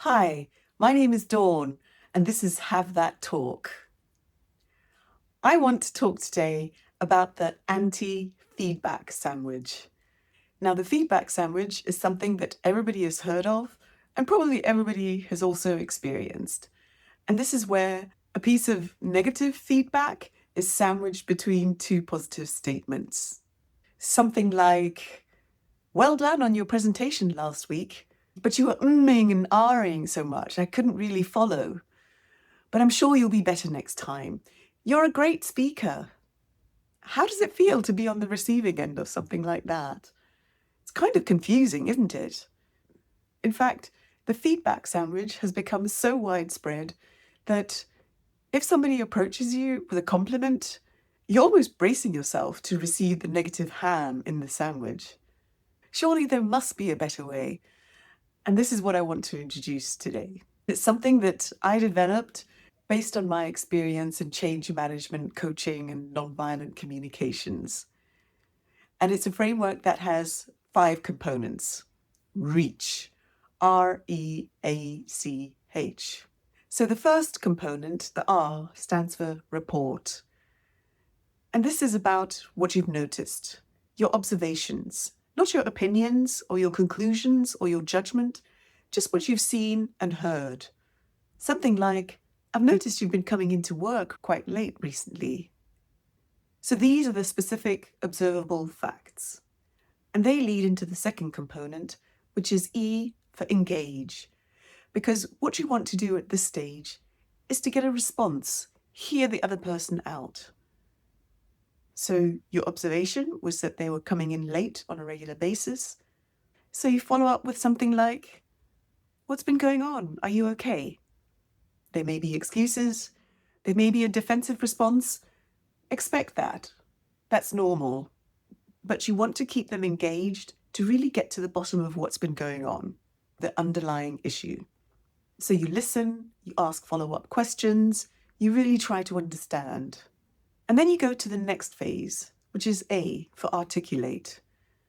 Hi, my name is Dawn, and this is Have That Talk. I want to talk today about the anti-feedback sandwich. Now, the feedback sandwich is something that everybody has heard of, and probably everybody has also experienced. And this is where a piece of negative feedback is sandwiched between two positive statements. Something like, well done on your presentation last week, but you were umming and ahhing so much, I couldn't really follow. But I'm sure you'll be better next time. You're a great speaker. How does it feel to be on the receiving end of something like that? It's kind of confusing, isn't it? In fact, the feedback sandwich has become so widespread that if somebody approaches you with a compliment, you're almost bracing yourself to receive the negative ham in the sandwich. Surely there must be a better way. And this is what I want to introduce today. It's something that I developed based on my experience in change management, coaching, and nonviolent communications. And it's a framework that has 5 components. REACH, REACH. So the first component, the R, stands for report. And this is about what you've noticed, your observations, not your opinions or your conclusions or your judgment, just what you've seen and heard. Something like, I've noticed you've been coming into work quite late recently. So these are the specific observable facts. And they lead into the second component, which is E for engage. Because what you want to do at this stage is to get a response, hear the other person out. So your observation was that they were coming in late on a regular basis. So you follow up with something like, what's been going on? Are you okay? There may be excuses. There may be a defensive response. Expect that. That's normal. But you want to keep them engaged to really get to the bottom of what's been going on, the underlying issue. So you listen, you ask follow-up questions, you really try to understand. And then you go to the next phase, which is A for articulate.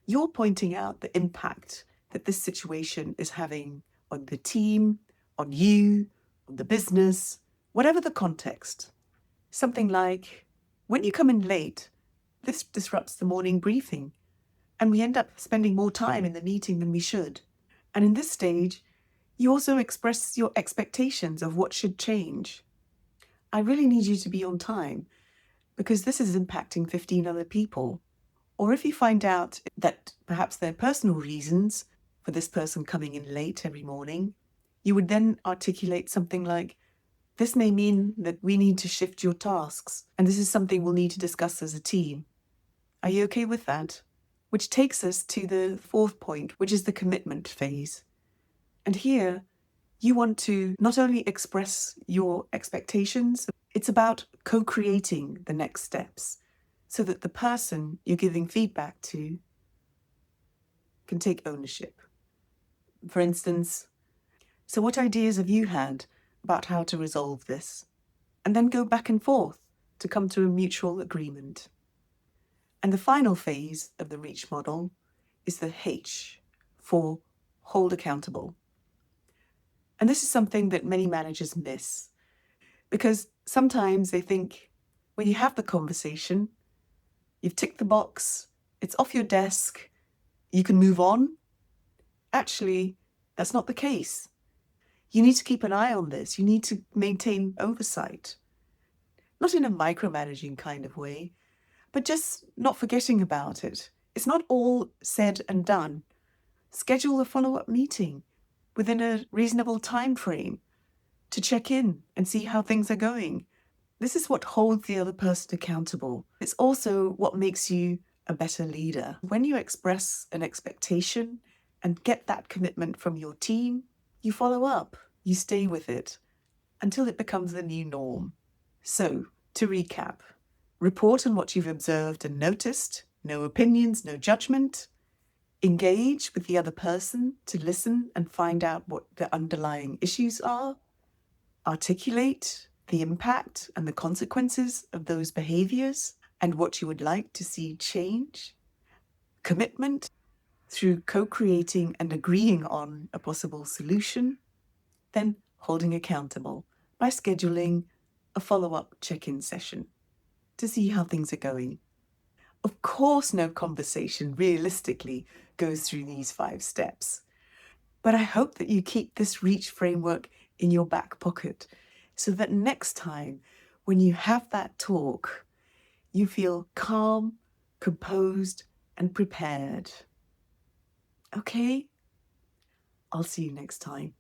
You're pointing out the impact that this situation is having on the team, on you, on the business, whatever the context. Something like, when you come in late, this disrupts the morning briefing, and we end up spending more time in the meeting than we should. And in this stage, you also express your expectations of what should change. I really need you to be on time because this is impacting 15 other people. Or if you find out that perhaps there are personal reasons for this person coming in late every morning, you would then articulate something like, this may mean that we need to shift your tasks, and this is something we'll need to discuss as a team. Are you okay with that? Which takes us to the fourth point, which is the commitment phase. And here, you want to not only express your expectations, it's about co-creating the next steps so that the person you're giving feedback to can take ownership. For instance, so what ideas have you had about how to resolve this? And then go back and forth to come to a mutual agreement. And the final phase of the REACH model is the H for hold accountable. And this is something that many managers miss because sometimes they think when you have the conversation, you've ticked the box, it's off your desk, you can move on. Actually, that's not the case. You need to keep an eye on this. You need to maintain oversight. Not in a micromanaging kind of way, but just not forgetting about it. It's not all said and done. Schedule a follow-up meeting within a reasonable time frame to check in and see how things are going. This is what holds the other person accountable. It's also what makes you a better leader. When you express an expectation and get that commitment from your team, you follow up, you stay with it until it becomes the new norm. So, to recap, report on what you've observed and noticed, no opinions, no judgment. Engage with the other person to listen and find out what the underlying issues are. Articulate the impact and the consequences of those behaviors and what you would like to see change. Commitment through co-creating and agreeing on a possible solution. Then holding accountable by scheduling a follow-up check-in session to see how things are going. Of course, no conversation realistically goes through these 5 steps. But I hope that you keep this REACH framework in your back pocket so that next time when you have that talk, you feel calm, composed, and prepared. Okay? I'll see you next time.